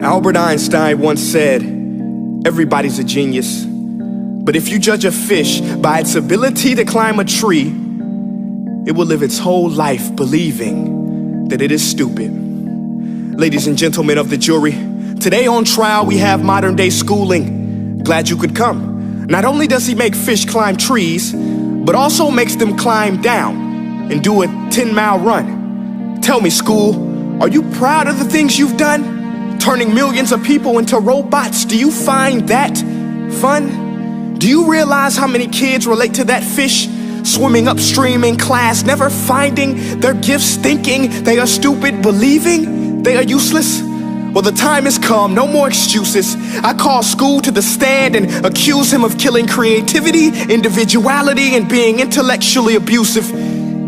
Albert Einstein once said, everybody's a genius, but if you judge a fish by its ability to climb a tree, it will live its whole life believing that it is stupid. Ladies and gentlemen of the jury, today on trial we have modern day schooling. Glad you could come. Not only does he make fish climb trees, but also makes them climb down and do a 10-mile run. Tell me, school, are you proud of the things you've done? Turning millions of people into robots, do you find that fun? Do you realize how many kids relate to that fish swimming upstream in class, never finding their gifts, thinking they are stupid, believing they are useless? Well, the time has come, no more excuses. I call school to the stand and accuse him of killing creativity, individuality, and being intellectually abusive.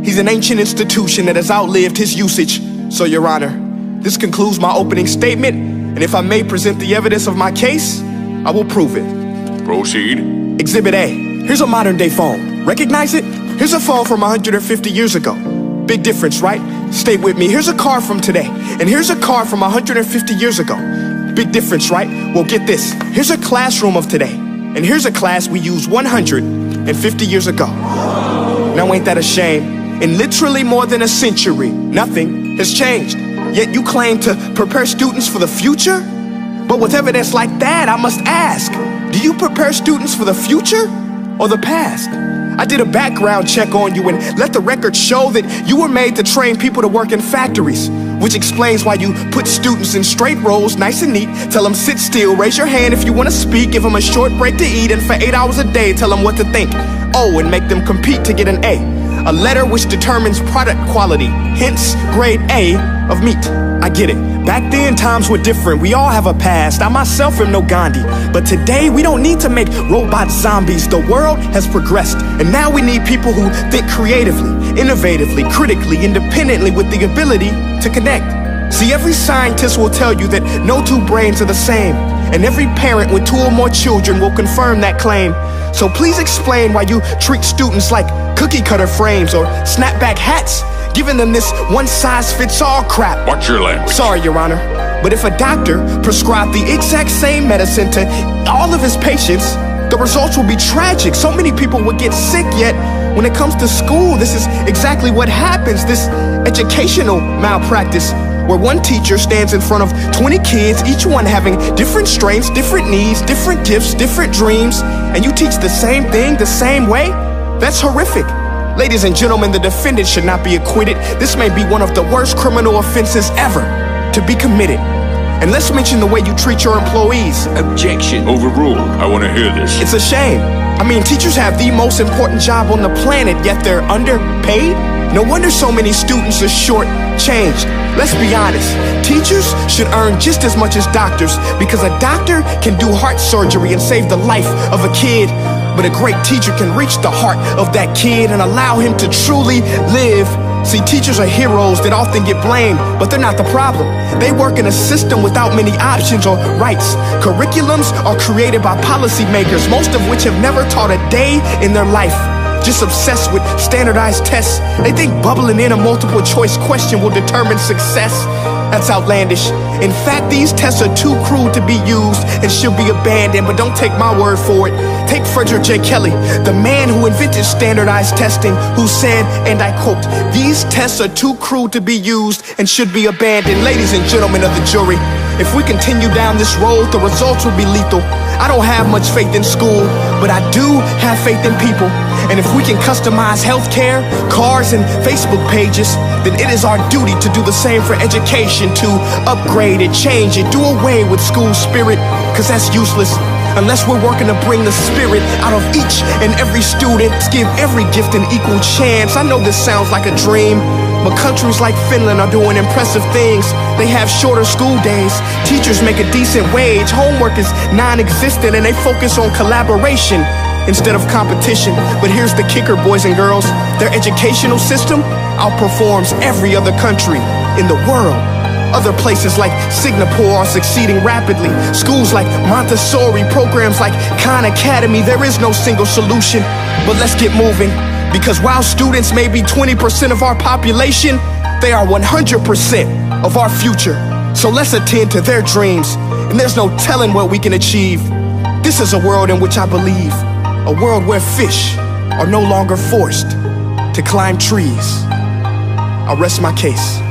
He's an ancient institution that has outlived his usage. So, Your Honor, this concludes my opening statement, and if I may present the evidence of my case, I will prove it. Proceed. Exhibit A. Here's a modern day phone. Recognize it? Here's a phone from 150 years ago. Big difference, right? Stay with me. Here's a car from today, and here's a car from 150 years ago. Big difference, right? Well, get this. Here's a classroom of today, and here's a class we used 150 years ago. Now, ain't that a shame? In literally more than a century, nothing has changed. Yet you claim to prepare students for the future? But with evidence like that, I must ask, do you prepare students for the future or the past? I did a background check on you and let the record show that you were made to train people to work in factories, which explains why you put students in straight rows, nice and neat, tell them sit still, raise your hand if you want to speak, give them a short break to eat, and for 8 hours a day, tell them what to think. Oh, and make them compete to get an A letter which determines product quality, hence grade A of meat. I get it. Back then, times were different. We all have a past. I myself am no Gandhi. But today, we don't need to make robot zombies. The world has progressed, and now we need people who think creatively, innovatively, critically, independently, with the ability to connect. See, every scientist will tell you that no two brains are the same, and every parent with 2 or more children will confirm that claim. So please explain why you treat students like cookie cutter frames or snapback hats, giving them this one-size-fits-all crap. Watch your language. Sorry, Your Honor, but if a doctor prescribed the exact same medicine to all of his patients, the results will be tragic. So many people would get sick, yet when it comes to school, this is exactly what happens. This educational malpractice, where one teacher stands in front of 20 kids, each one having different strengths, different needs, different gifts, different dreams, and you teach the same thing the same way? That's horrific. Ladies and gentlemen, the defendant should not be acquitted. This may be one of the worst criminal offenses ever to be committed. And let's mention the way you treat your employees. Objection. Overruled. I want to hear this. It's a shame. I mean, teachers have the most important job on the planet, yet they're underpaid? No wonder so many students are short-changed. Let's be honest, teachers should earn just as much as doctors, because a doctor can do heart surgery and save the life of a kid, but a great teacher can reach the heart of that kid and allow him to truly live. See, teachers are heroes that often get blamed, but they're not the problem. They work in a system without many options or rights. Curriculums are created by policymakers, most of which have never taught a day in their life. Just obsessed with standardized tests. They think bubbling in a multiple choice question will determine success. That's outlandish. In fact, these tests are too crude to be used and should be abandoned, but don't take my word for it. Take Frederick J. Kelly, the man who invented standardized testing, who said, and I quote, "These tests are too crude to be used and should be abandoned." Ladies and gentlemen of the jury, if we continue down this road, the results will be lethal. I don't have much faith in school, but I do have faith in people. And if we can customize healthcare, cars, and Facebook pages, then it is our duty to do the same for education, to upgrade it, change it, do away with school spirit, because that's useless unless we're working to bring the spirit out of each and every student, give every gift an equal chance. I know this sounds like a dream, but countries like Finland are doing impressive things. They have shorter school days, teachers make a decent wage, homework is non-existent, and they focus on collaboration instead of competition. But here's the kicker, boys and girls, their educational system outperforms every other country in the world. Other places like Singapore are succeeding rapidly. Schools like Montessori, programs like Khan Academy, there is no single solution. But let's get moving, because while students may be 20% of our population, they are 100% of our future. So let's attend to their dreams, and there's no telling what we can achieve. This is a world in which I believe, a world where fish are no longer forced to climb trees. I'll rest my case.